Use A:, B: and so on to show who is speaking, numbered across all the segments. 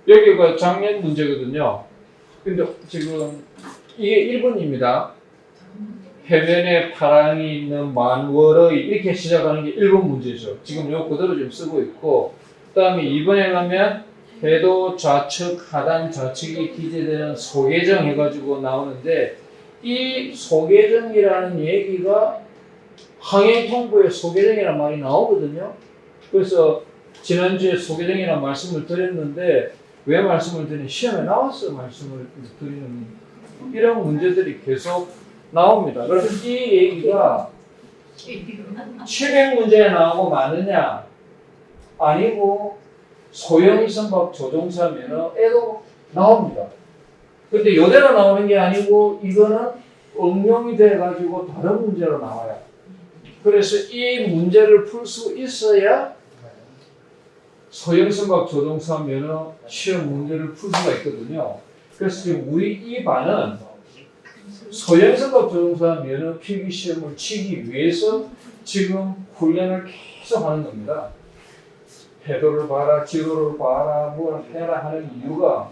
A: 여기가 작년 문제거든요. 근데 지금 이게 1번입니다. 해변에 파랑이 있는 만월의 이렇게 시작하는 게 1번 문제죠. 지금 요 그대로 좀 쓰고 있고, 그 다음에 2번에 가면 해도 좌측, 하단 좌측이 기재되는 소계정 해가지고 나오는데, 이 소계정이라는 얘기가 항해통보에 소계정이라는 말이 나오거든요. 그래서 지난주에 소계정이라는 말씀을 드렸는데, 왜 말씀을 드리는 시험에 나와서 말씀을 드리는 이런 문제들이 계속 나옵니다. 그래서 이 얘기가 700문제에 나오고 많으냐? 아니고 소형선박 조종사 면허에도 나옵니다. 근데 이대로 나오는 게 아니고 이거는 응용이 돼가지고 다른 문제로 나와요. 그래서 이 문제를 풀 수 있어야 소형선박 조종사 면허 시험 문제를 풀 수가 있거든요. 그래서 지금 우리 이 반은 소형선박 조종사 면허 필기 시험을 치기 위해서 지금 훈련을 계속 하는 겁니다. 해도를 봐라, 지도를 봐라, 뭘 해라 하는 이유가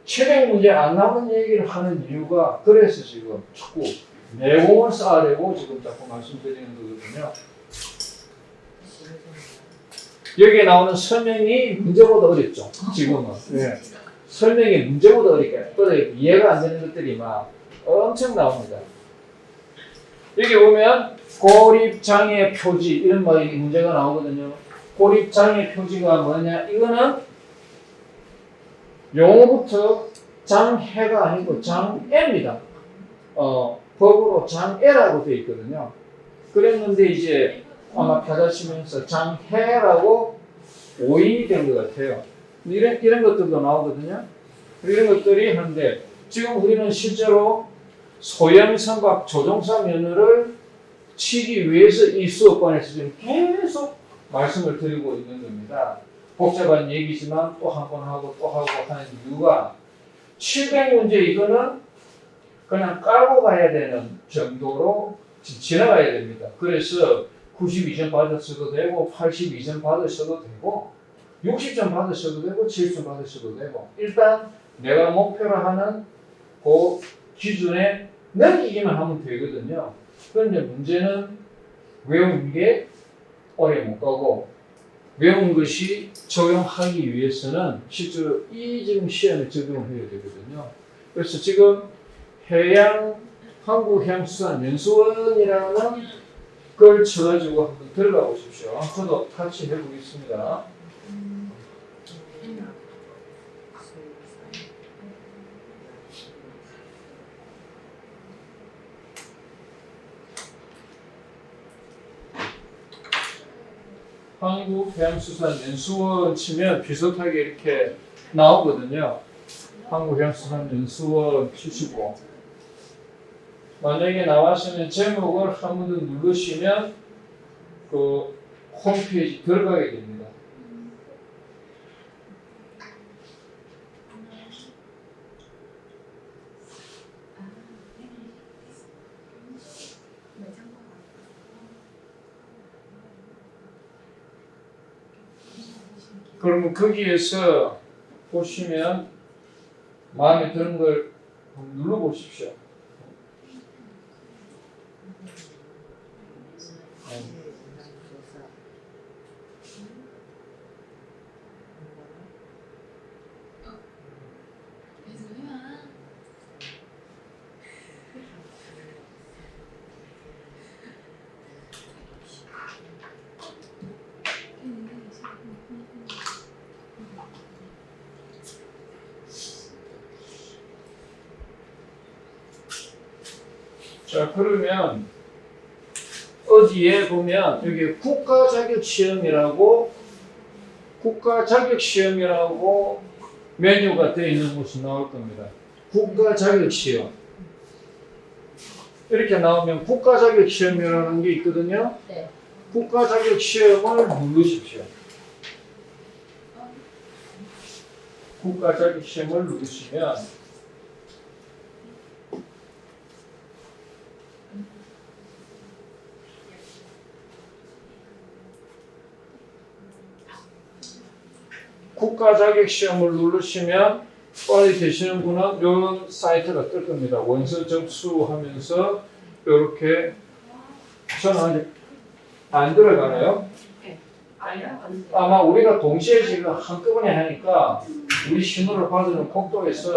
A: 700문제 안 나오는 얘기를 하는 이유가 그래서 지금 자꾸 내공을 쌓으려고 지금 자꾸 말씀드리는 거거든요. 여기에 나오는 설명이 문제보다 어렵죠. 지금은. 네. 설명이 문제보다 어렵게 이해가 안 되는 것들이 막 엄청 나옵니다. 여기 보면 고립장애 표지 이런 말이 문제가 나오거든요. 고립장애 표지가 뭐냐? 이거는 용어부터 장해가 아니고 장애입니다. 법으로 장애라고 되어 있거든요. 그랬는데 이제 아마 받아치면서 장해라고 오인이 된 것 같아요. 이런 것들도 나오거든요. 이런 것들이 한데 지금 우리는 실제로 소형선박 조종사 면허를 치기 위해서 이 수업관에서 지금 계속 말씀을 드리고 있는 겁니다. 복잡한 얘기지만 또 한 번 하고 또 하고 하는 이유가 700문제 이거는 그냥 깔고 가야 되는 정도로 지나가야 됩니다. 그래서 92점 받으셔도 되고 82점 받으셔도 되고 60점 받으셔도 되고 70점 받으셔도 되고 일단 내가 목표로 하는 그 기준에 넘기기만 하면 되거든요. 그런데 문제는 외우는 게 오래 못 가고 외운 것이 적용하기 위해서는 실제로 이 지금 시험에 적용해야 되거든요. 그래서 지금 한국해양수산연수원이라는 걸 쳐가지고 한번 들어가 보십시오. 저도 같이 해보겠습니다. 한국해양수산연수원 치면 비슷하게 이렇게 나오거든요. 한국해양수산연수원 치시고 만약에 나왔으면 제목을 한 번 더 누르시면 그 홈페이지 들어가게 됩니다. 그러면 거기에서 보시면 마음에 드는 걸 눌러보십시오. 자, 그러면 어디에 보면 여기 국가자격시험이라고 메뉴가 되어 있는 곳이 나올 겁니다. 국가자격시험. 이렇게 나오면 국가자격시험이라는 게 있거든요.
B: 네.
A: 국가자격시험을 누르십시오. 국가자격시험을 누르시면 국가 자격 시험을 누르시면 빨리 되시는 분은 이런 사이트가 뜰 겁니다. 원서 접수하면서 이렇게 저는 아직 안 들어가나요? 아마 우리가 동시에 지금 한꺼번에 하니까 우리 신호를 받는 폭도에서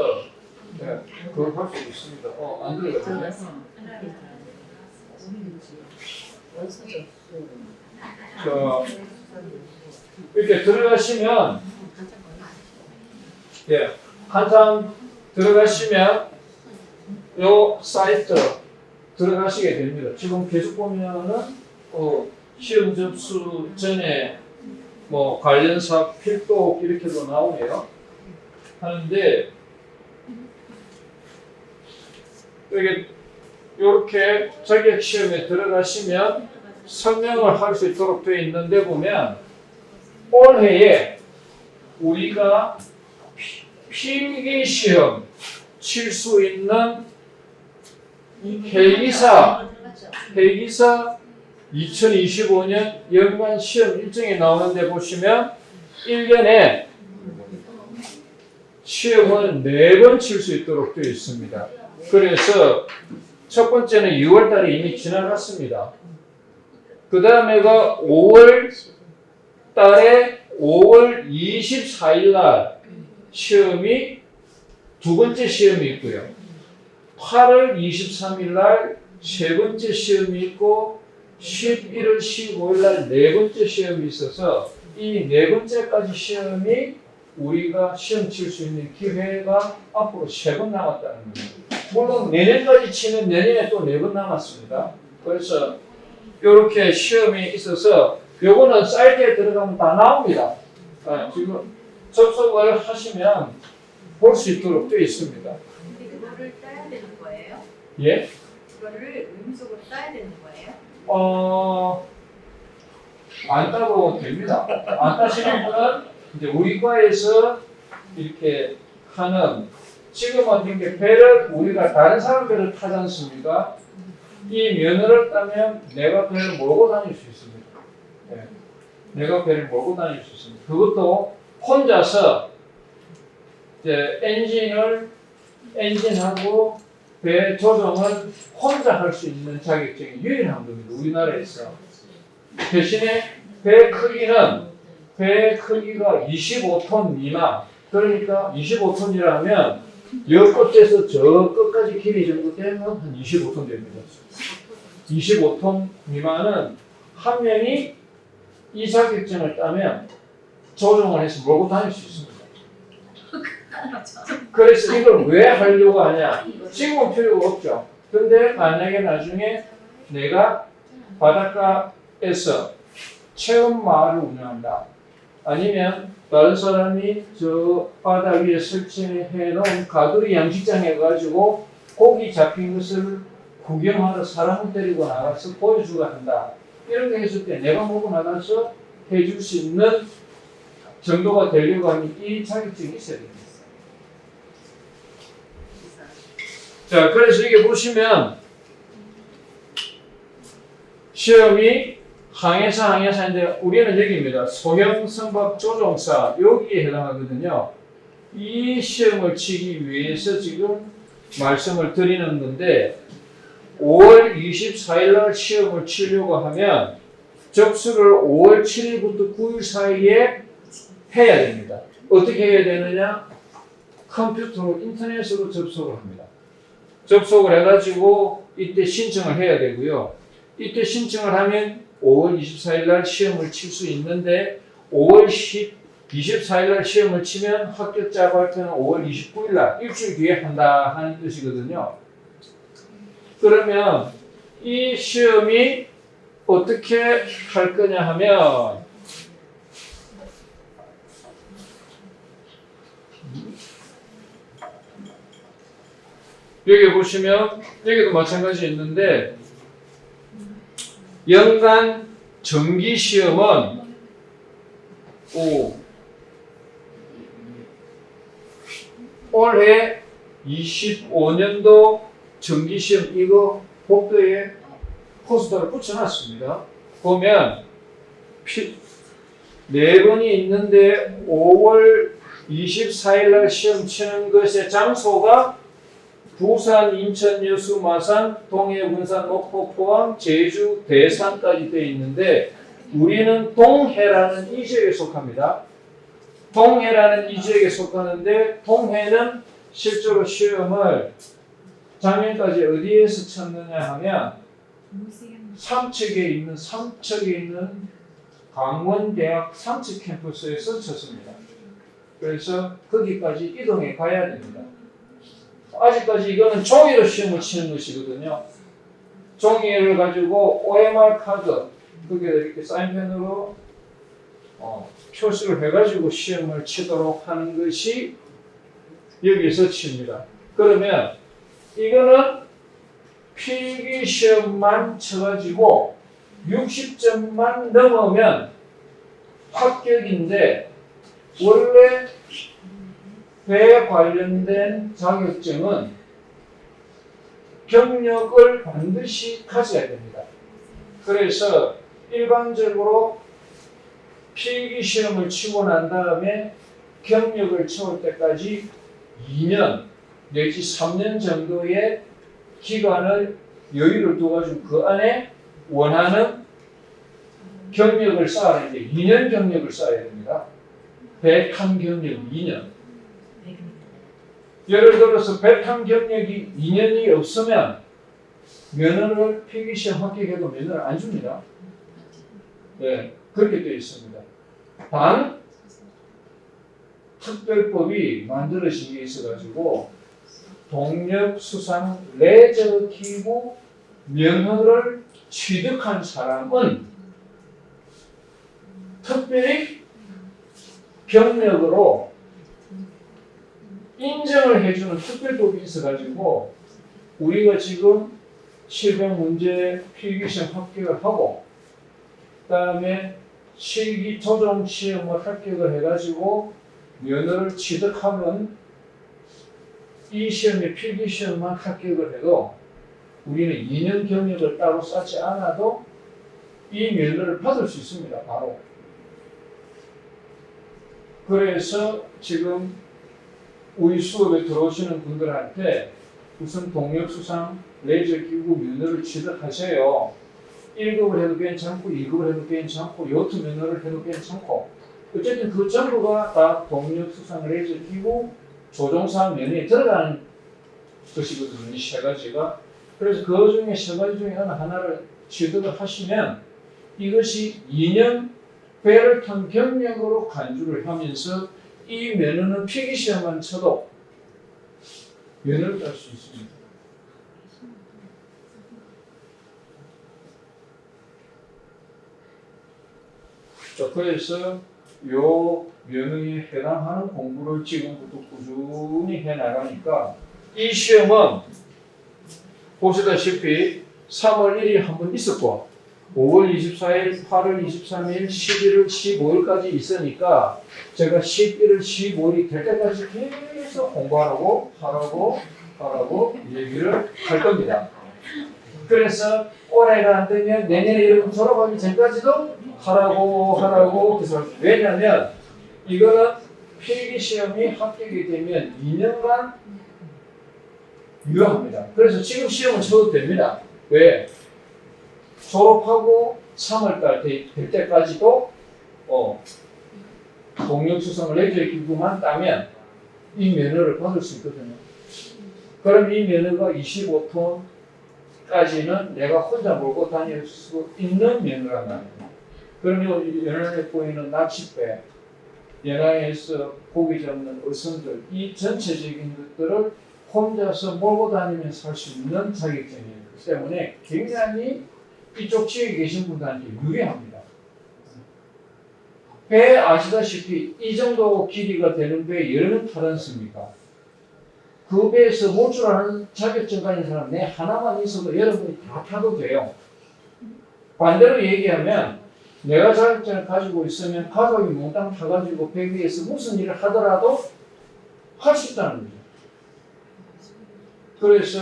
A: 네, 그걸 할 수 있습니다. 안 들어가요? 자, 이렇게 들어가시면 예, 한참 들어가시면 요 사이트 들어가시게 됩니다. 지금 계속 보면은 시험 접수 전에 뭐 관련사 필독 이렇게도 나오네요. 하는데 이게 이렇게 자격 시험에 들어가시면 설명을 할 수 있도록 되어 있는데 보면 올해에 우리가 필기 시험 칠 수 있는 회계사 2025년 연간 시험 일정이 나오는데 보시면 1년에 시험을 4번 칠 수 있도록 되어 있습니다. 그래서 첫 번째는 6월 달에 이미 지나갔습니다. 그 다음에가 5월 달에 5월 24일 날 시험이 두 번째 시험이 있고요. 8월 23일 날 세 번째 시험이 있고 11월 15일 날 네 번째 시험이 있어서 이 네 번째까지 시험이 우리가 시험 칠 수 있는 기회가 앞으로 3번 남았다는 겁니다. 물론 내년까지 치면 내년에 또 4번 남았습니다. 그래서 이렇게 시험이 있어서 요거는 사이트에 들어가면 다 나옵니다. 지금 접속을 하시면 볼 수 있도록 되어 있습니다.
B: 그거를 따야 되는 거예요?
A: 예?
B: 그거를 의무적으로 따야 되는 거예요?
A: 안 따도 됩니다. 안 따시는 분은 이제 우리 과에서 이렇게 하는 지금은 이렇게 배를 우리가 다른 사람 배를 타지 않습니까? 이 면허를 따면 내가 배를 몰고 다닐 수 있습니다. 네. 내가 배를 몰고 다닐 수 있습니다. 그것도 혼자서 이제 엔진하고 배 조정을 혼자 할 수 있는 자격증이 유일한 겁니다. 우리나라에서. 대신에 배 크기가 25톤 미만. 그러니까 25톤이라면 여 끝에서 저 끝까지 길이 정도 되면 한 25톤 됩니다. 25톤 미만은 한 명이 이 자격증을 따면 조정을 해서 몰고 다닐 수 있습니다. 그래서 이걸 왜 하려고 하냐? 지금은 필요가 없죠. 근데 만약에 나중에 내가 바닷가에서 체험 마을을 운영한다. 아니면 다른 사람이 저 바다 위에 설치해 놓은 가두리 양식장에 가지고 고기 잡힌 것을 구경하러 사람을 데리고 나가서 보여주고 한다. 이런 게 했을 때 내가 먹고 나가서 해줄 수 있는 정도가 되려고 하면 이 자격증이 있어야 됩니다. 자, 그래서 이게 보시면 시험이 항해사인데 우리는 여기입니다. 소형 선박 조종사 여기에 해당하거든요. 이 시험을 치기 위해서 지금 말씀을 드리는 건데 5월 24일 날 시험을 치려고 하면 접수를 5월 7일부터 9일 사이에 해야 됩니다. 어떻게 해야 되느냐? 컴퓨터로 인터넷으로 접속을 합니다. 접속을 해가지고 이때 신청을 해야 되고요. 이때 신청을 하면 5월 24일 날 시험을 칠 수 있는데 5월 24일 날 시험을 치면 합격자 발표는 5월 29일 날 일주일 뒤에 한다 하는 뜻이거든요. 그러면 이 시험이 어떻게 할 거냐 하면 여기 보시면 여기도 마찬가지 있는데 연간 정기 시험은 올해 25년도 정기 시험 이거 복도에 포스터를 붙여놨습니다. 보면 4번이 있는데 5월 24일 날 시험 치는 것의 장소가 부산, 인천, 여수, 마산, 동해, 군산, 목포, 포항, 제주, 대산까지 되어 있는데 우리는 동해라는 이 지역에 속합니다. 동해라는 이 지역에 속하는데 동해는 실제로 시험을 작년까지 어디에서 쳤느냐 하면 삼척에 있는 강원대학 삼척 캠퍼스에서 쳤습니다. 그래서 거기까지 이동해 가야 됩니다. 아직까지 이거는 종이로 시험을 치는 것이거든요. 종이를 가지고 OMR 카드 거기에 이렇게 사인펜으로 표시를 해가지고 시험을 치도록 하는 것이 여기서 칩니다. 그러면 이거는 필기 시험만 쳐가지고 60점만 넘으면 합격인데 원래 배 관련된 자격증은 경력을 반드시 가져야 됩니다. 그래서 일반적으로 필기 시험을 치고 난 다음에 경력을 채울 때까지 2년 내지 3년 정도의 기간을 여유를 둬가지고 그 안에 원하는 경력을 쌓아야 되는데 2년 경력을 쌓아야 됩니다. 배탄 경력 2년. 예를 들어서 배탄 경력이 2년이 없으면 면허를 필기시험 합격해도 면허를 안 줍니다. 네, 그렇게 되어 있습니다. 단 특별법이 만들어진 게 있어가지고 동력수상 레저기구 면허를 취득한 사람은 특별히 경력으로 인정을 해주는 특별법이 있어가지고 우리가 지금 700문제 필기시험 합격을 하고 그 다음에 실기 조정 시험을 합격을 해가지고 면허를 취득하면 이 시험에 필기시험만 합격을 해도 우리는 2년 경력을 따로 쌓지 않아도 이 면허를 받을 수 있습니다. 바로. 그래서 지금 우리 수업에 들어오시는 분들한테 우선 동력수상 레저기구 면허를 취득하세요. 1급을 해도 괜찮고 2급을 해도 괜찮고 요트 면허를 해도 괜찮고 어쨌든 그 전부가 다 동력수상 레저기구 조종사 면허에 들어가는 것이거든요. 이 세 가지가. 그래서 그 중에 세 가지 중에 어느 하나를 취득을 하시면 이것이 2년 배를 탄 경력으로 간주를 하면서 이 면허는 필기시험만 쳐도 면허를 딸 수 있습니다. 자, 그래서 요 면허에 해당하는 공부를 지금부터 꾸준히 해나가니까 이 시험은 보시다시피 3월 1일 한 번 있었고 5월 24일, 8월 23일, 11월 15일까지 있으니까 제가 11월 15일이 될 때까지 계속 공부하라고 하라고 얘기를 할 겁니다. 그래서 올해가 안 되면 내년에 여러분 졸업하기 전까지도 하라고 그래서 왜냐면 이거는 필기시험이 합격이 되면 2년간 유효합니다. 그래서 지금 시험은 쳐도 됩니다. 왜? 졸업하고 3월달 될 때까지도 동력수상 레저기구만 따면 이 면허를 받을 수 있거든요. 그럼 이 면허가 25톤까지는 내가 혼자 몰고 다닐 수 있는 면허란 말이에요. 그러면 연안에 보이는 낚싯배, 연안에서 고기 잡는 어선들, 이 전체적인 것들을 혼자서 몰고 다니면서 할 수 있는 자격증이기 때문에 굉장히 이쪽 지역에 계신 분들한테 유리합니다. 배 아시다시피 이 정도 길이가 되는 배에 여러 명 타지 않습니까? 그 배에서 몰출하는 자격증 가진 사람 내 하나만 있어도 여러분이 다 타도 돼요. 반대로 얘기하면 내가 자격증을 가지고 있으면 가족이 몽땅 타가지고 배 위에서 무슨 일을 하더라도 할 수 있다는 거죠. 그래서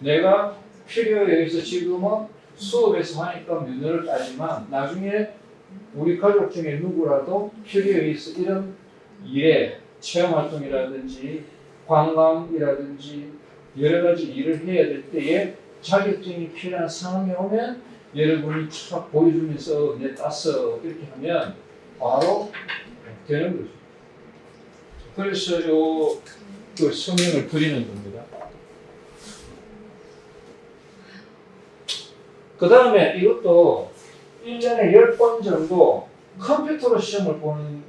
A: 내가 필요에 의해서 지금은 수업에서 하니까 면허를 따지만 나중에 우리 가족 중에 누구라도 필요에 의해서 이런 일에 체험활동이라든지 관광이라든지 여러 가지 일을 해야 될 때에 자격증이 필요한 상황이 오면 여러분이 촥 보여주면서 내 땄어 이렇게 하면 바로 되는 거죠. 그래서 그 성명을 드리는 겁니다. 그 다음에 이것도 1년에 10번 정도 컴퓨터로 시험을 보는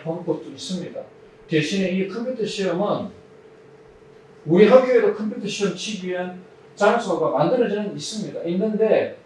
A: 방법도 있습니다. 대신에 이 컴퓨터 시험은 우리 학교에도 컴퓨터 시험 치기 위한 장소가 만들어져 있는데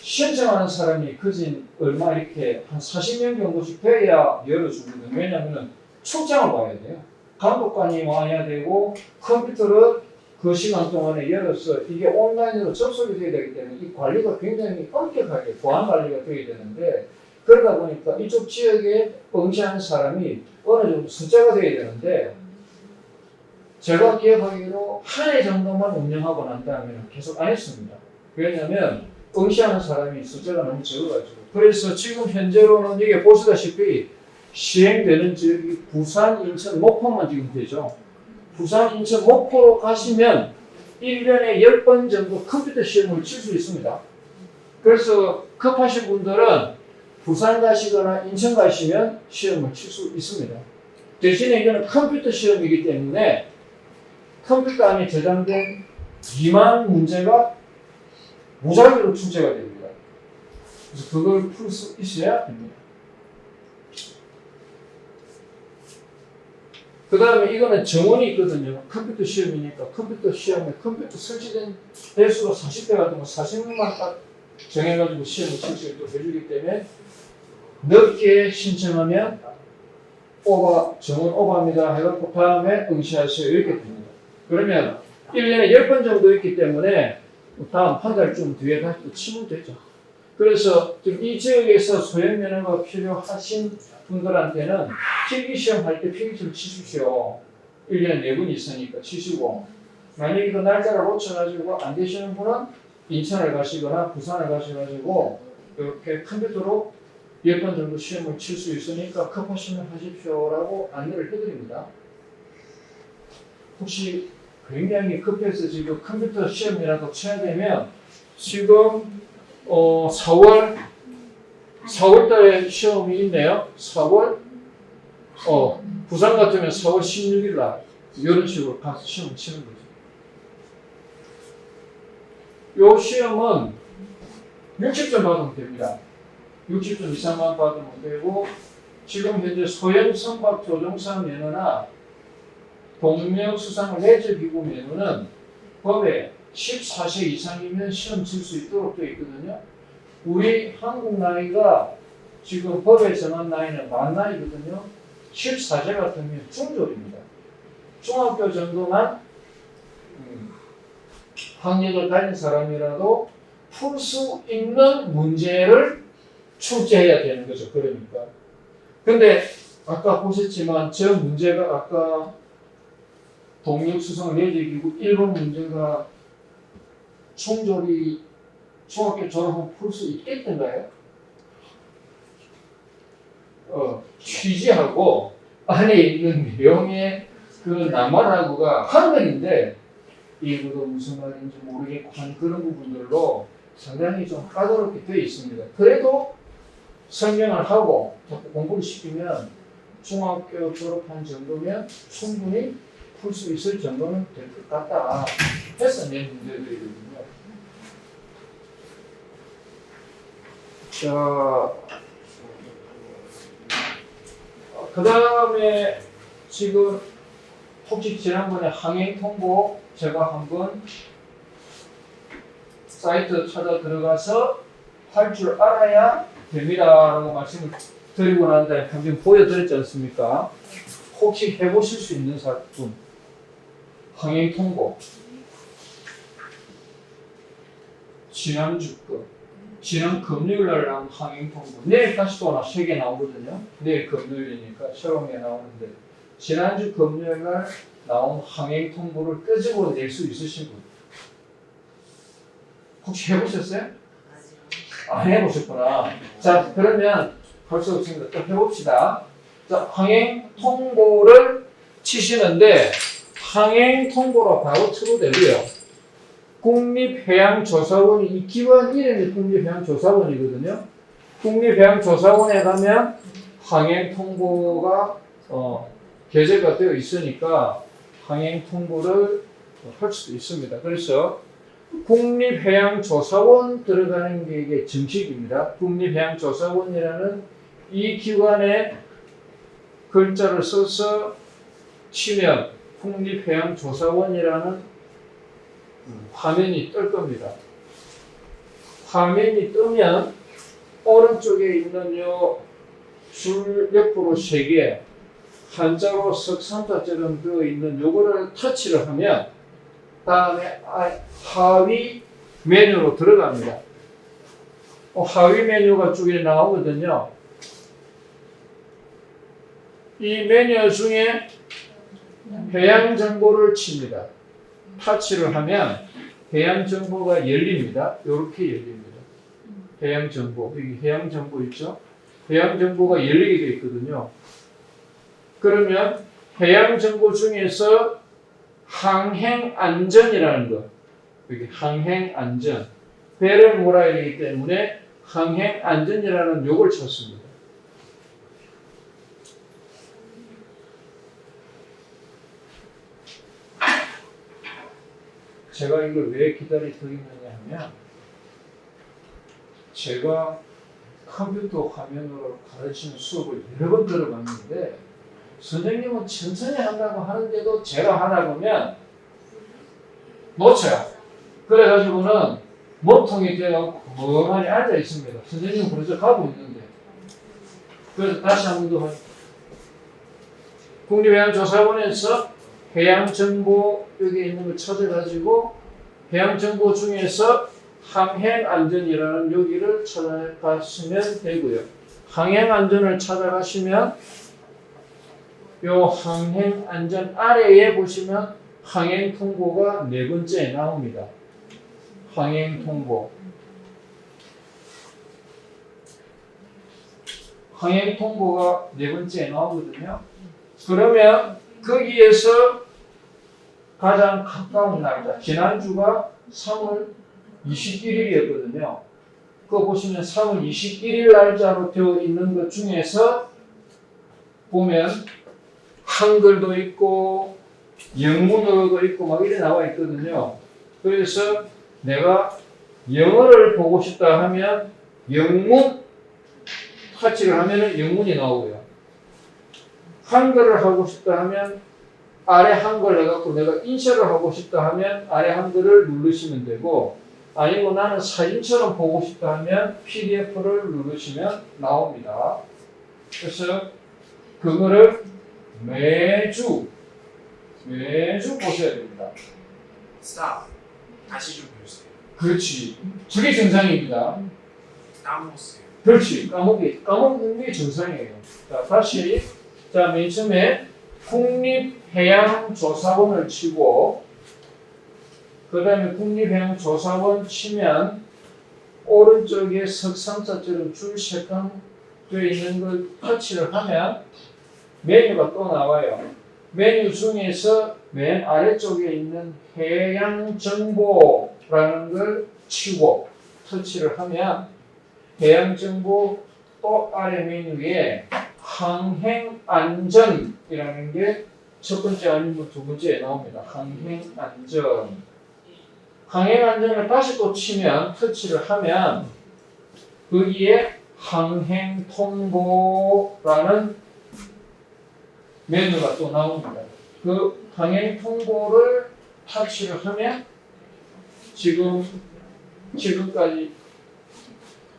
A: 신청하는 사람이 그진 얼마 이렇게 한 40명 정도씩 돼야 열어주거든요. 왜냐하면 출장을 와야 돼요. 감독관이 와야 되고 컴퓨터를 그 시간 동안에 열어서 이게 온라인으로 접속이 돼야 되기 때문에 이 관리가 굉장히 엄격하게 보안 관리가 돼야 되는데 그러다 보니까 이쪽 지역에 응시하는 사람이 어느 정도 숫자가 돼야 되는데 제가 기억하기로 한 해 정도만 운영하고 난 다음에는 계속 안 했습니다. 왜냐하면 응시하는 사람이 숫자가 너무 적어가지고 그래서 지금 현재로는 이게 보시다시피 시행되는 지역이 부산, 인천, 목포만 지금 되죠. 부산, 인천, 목포로 가시면 1년에 10번 정도 컴퓨터 시험을 칠 수 있습니다. 그래서 급하신 분들은 부산 가시거나 인천 가시면 시험을 칠 수 있습니다. 대신에 이거는 컴퓨터 시험이기 때문에 컴퓨터 안에 저장된 기만 문제가 무작위로 출제가 됩니다. 그래서 그걸 풀 수 있어야 됩니다. 그 다음에 이거는 정원이 있거든요. 컴퓨터 시험이니까 컴퓨터 시험에 컴퓨터 설치된 대수가 40대 같은 거 40명만 딱 정해가지고 시험을 칠 수 있도록 해주기 때문에 늦게 신청하면 정원 오버합니다 해갖고 다음에 응시하세요 이렇게 됩니다. 그러면 1년에 10번 정도 있기 때문에 다음 한 달쯤 뒤에 다시 또 치면 되죠. 그래서 지금 이 지역에서 소형면허가 필요하신 분들한테는 필기시험 할 때 필기시험 치십시오. 1년에 4분 있으니까 치시고 만약에 그 날짜를 놓쳐가지고 안 되시는 분은 인천을 가시거나 부산을 가셔가지고 이렇게 컴퓨터로 10번 정도 시험을 칠 수 있으니까 급하시면 하십시오라고 안내를 해드립니다. 혹시 굉장히 급해서 지금 컴퓨터 시험이라도 쳐야 되면 지금 4월 달에 시험이 있네요. 4월 부산 같으면 4월 16일 날 이런 식으로 가서 시험을 치는 거죠. 이 시험은 60점 받으면 됩니다. 60점 이상만 받으면 되고 지금 현재 소형 선박 조종사 면허나 동명 수상 레저 기구 면허는 법에 14세 이상이면 시험 칠 수 있도록 되어 있거든요. 우리 한국 나이가 지금 법에 정한 나이는 만 나이거든요. 14세 같으면 중졸입니다. 중학교 정도만 학력을 가진 사람이라도 풀 수 있는 문제를 출제해야 되는 거죠. 그러니까. 근데 아까 보셨지만 저 문제가 아까 동력수성 레저기구 1번 문제가 중졸이 중학교 졸업하면 풀 수 있겠던가요? 취지하고 안에 있는 내용의 그 낱말하고가 한글인데 이거도 무슨 말인지 모르겠고 한 그런 부분들로 상당히 좀 까다롭게 되어 있습니다. 그래도 설명을 하고 공부를 시키면 중학교 졸업한 정도면 충분히 풀 수 있을 정도는 될 것 같다 해서 낸 문제들이거든요. 자, 그 다음에 지금 혹시 지난번에 항행 통보 제가 한번 사이트 찾아 들어가서 할 줄 알아야 됩니다라고 말씀을 드리고 난 다음에 한번 보여드렸지 않습니까? 혹시 해보실 수 있는 분 항행 통보 지난주 지난 금요일날 나온 항행 통보 내일 다시 또 하나 3개 나오거든요. 내일 금요일이니까 새로운 게 나오는데 지난주 금요일날 나온 항행 통보를 끄집어낼 수 있으신 분 혹시 해보셨어요? 안 해보셨구나. 자, 그러면 할 수 없습니다. 또 해봅시다. 자, 항행 통보를 치시는데 항행 통보로 바로 쳐도 되고요. 국립해양조사원이 이 기관 이름이 국립해양조사원이거든요. 국립해양조사원에 가면 항행 통보가 게재가 되어 있으니까 항행 통보를 할 수도 있습니다. 그래서 국립해양조사원 들어가는 게 이게 정식입니다. 국립해양조사원이라는 이 기관에 글자를 써서 치면 국립해양조사원이라는 화면이 뜰 겁니다. 화면이 뜨면 오른쪽에 있는 요 줄 옆으로 3개 한자로 석삼자처럼 되어 있는 요거를 터치를 하면 다음에 하위 메뉴로 들어갑니다. 하위 메뉴가 쭉 나오거든요. 이 메뉴 중에 해양 정보를 칩니다. 터치를 하면 해양 정보가 열립니다. 이렇게 열립니다. 해양 정보, 여기 해양 정보 있죠? 해양 정보가 열리게 되어 있거든요. 그러면 해양 정보 중에서 항행 안전이라는 거, 여기 항행 안전, 배를 몰아야 되기 때문에 항행 안전이라는 요걸 쳤습니다. 제가 이걸 왜 기다리고 있느냐 하면 제가 컴퓨터 화면으로 가르치는 수업을 여러 번 들어봤는데 선생님은 천천히 한다고 하는데도 제가 하다 보면 놓쳐요. 그래가지고는 몸통이 되어 멍하니 앉아 있습니다. 선생님은 벌써 가고 있는데. 그래서 다시 한 번 더 국립해양조사원에서 해양정보 여기 있는 걸 찾아가지고 해양정보 중에서 항행안전이라는 여기를 찾아가시면 되고요. 항행안전을 찾아가시면 요 항행안전 아래에 보시면 항행통보가 4번째에 나옵니다. 항행통보. 항행통보가 4번째에 나오거든요. 그러면 거기에서 가장 가까운 날짜, 지난주가 3월 21일이었거든요. 그거 보시면 3월 21일 날짜로 되어 있는 것 중에서 보면 한글도 있고 영문어도 있고 막 이래 나와 있거든요. 그래서 내가 영어를 보고 싶다 하면 영문 터치를 하면 영문이 나오고요. 한글을 하고 싶다 하면 아래 한글 해갖고 내가 인쇄를 하고 싶다 하면 아래 한글을 누르시면 되고, 아니고 나는 사진처럼 보고 싶다 하면 PDF를 누르시면 나옵니다. 그래서 그거를 매주 보셔야 됩니다.
C: 스탑. 다시 좀 보여주세요.
A: 그렇지. 저게 정상입니다.
C: 까먹었어요.
A: 그렇지. 까먹는 게 정상이에요. 자, 다시. 자, 맨 처음에 국립해양조사원을 치고, 그 다음에 국립해양조사원 치면 오른쪽에 석삼자처럼 줄 3칸 되어 있는 걸 터치를 하면 메뉴가 또 나와요. 메뉴 중에서 맨 아래쪽에 있는 해양정보라는 걸 치고 터치를 하면 해양정보 또 아래 메뉴에 항행안전이라는 게 첫 번째 아니면 두 번째에 나옵니다. 항행안전. 항행안전을 다시 또 치면, 터치를 하면 거기에 항행통보라는 메뉴가 또 나옵니다. 그 항행통보를 터치를 하면 지금까지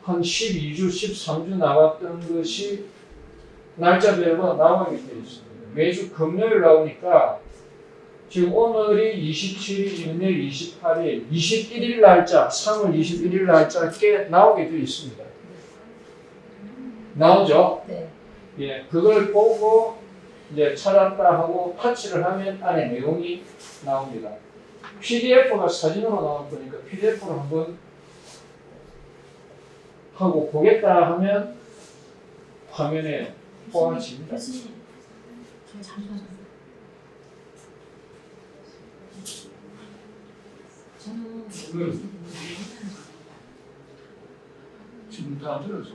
A: 한 12주, 13주 나왔던 것이 날짜별로 나오게 되어 있습니다. 매주 금요일 나오니까 지금 오늘이 27일, 내일 28일, 21일 날짜, 3월 21일 날짜 꽤 나오게 되어 있습니다. 나오죠?
B: 네.
A: 예, 그걸 보고 이제 찾았다 하고 터치를 하면 안에 내용이 나옵니다. PDF가 사진으로 나올 거니까 PDF로 한번 하고 보겠다 하면 화면에 보아집니다.
D: 교수님, 저 잠시만요. 저는
E: 지금 다 들었어.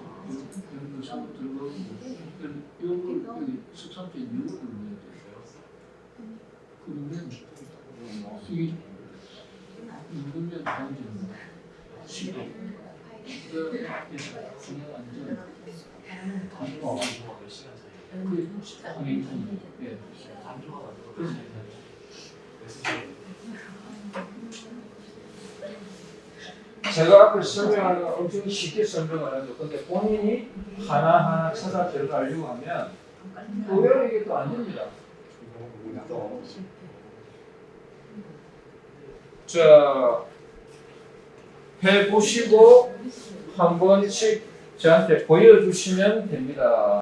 E: 이런 거 사고 들어가고 이걸 여기 석상태 이유를 내야 돼요. 그러면 이게 누르면 방지는 시도 그 그냥 완전 단조가 그 방향이 예
A: 제가 앞에 설명하는 건 엄청 쉽게 설명을 하죠. 근데 본인이 하나하나 찾아 들어가려고 하면 의외로 이게 또 안 됩니다. 자, 해보시고 한 번씩 저한테 보여주시면 됩니다.